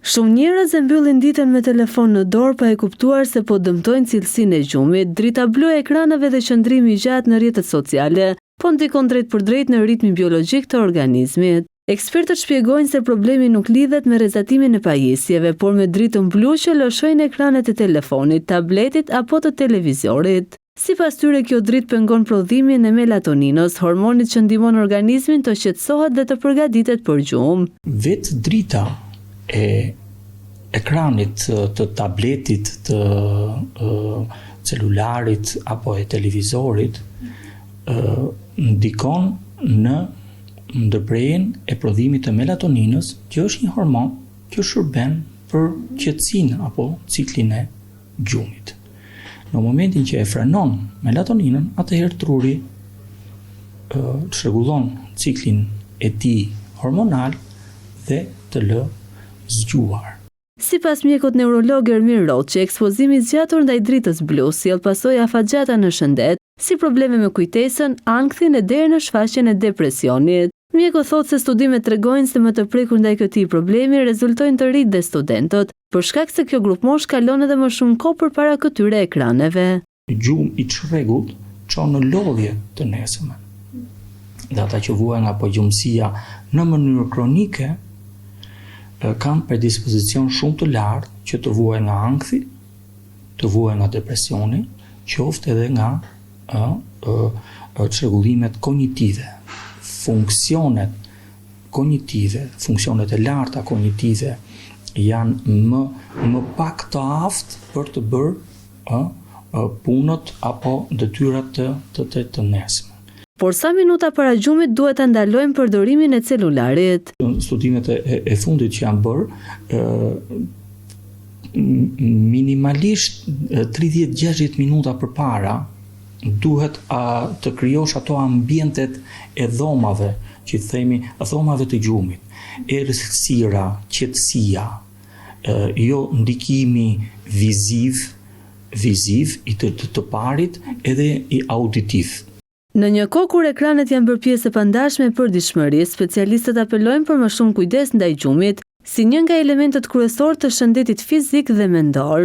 Shumë njerëz e mbyllin ditën me telefon në dorë pa e kuptuar se po dëmtojnë cilësinë e gjumit. Drita blu e ekranave dhe qëndrimi i gjatë në rrjetet sociale po ndikon drejt për drejt në ritmin biologjik të organizmit. Ekspertët shpjegojnë se problemi nuk lidhet me rrezatimin e pajisjeve, por me dritën blu që lëshojnë ekranet e telefonit, tabletit apo të televizorit. Sipas tyre, kjo dritë pengon prodhimin e melatoninës, hormonit që ndihmon organizmin të qetësohet dhe të përgatitet për gjumë. Vetë drita e ekranit të tabletit, të celularit apo e televizorit ndikon në ndërprerjen e prodhimit të melatoninës, që është një hormon që shërben për qetësinë apo ciklin e gjumit. Në momentin që e frenon melatoninën, atëherë truri çrregullon ciklin e tij hormonal dhe të lë zgjuar. Sipas mjekut neurolog Ermir Roçi, ekspozimi i zgjatur ndaj dritës blu sjell pasojë afatgjata në shëndet, si probleme me kujtesën, ankthin e deri në shfaqjen e depresionit. Mjeku thotë se studimet tregojnë se më të prekur ndaj këtij problemi rezultojnë të rinjtë dhe studentët, për shkak se kjo grup moshë kalon edhe më shumë kohë përpara këtyre ekraneve. Gjumë i çrregullt çon në lodhje të nesërme. Dhe ata që vuajnë nga gjumësia në mënyrë kronike kanë predispozicion shumë të lartë që të vuajnë nga ankthi, të vuajnë nga depresioni, qoftë edhe nga çrregullimet kognitive. Funksionet kognitive, funksionet e larta kognitive janë më pak të aftë për të bërë punët apo detyrat të nesme. Por sa minuta para gjumit duhet ta ndalojmë përdorimin e celularit. Studimet e fundit që janë bërë, minimalisht 30-60 minuta përpara duhet të krijosh ato ambientet e dhomave, që themi dhomave të gjumit, errësira, qetësia, jo ndikimi viziv i të parit edhe i auditiv. Në një kohë kur ekranet janë bërë pjesë e pandashme e përditshmërisë, specialistët apelojnë për më shumë kujdes ndaj gjumit, si një nga elementët kryesor të shëndetit fizik dhe mendor.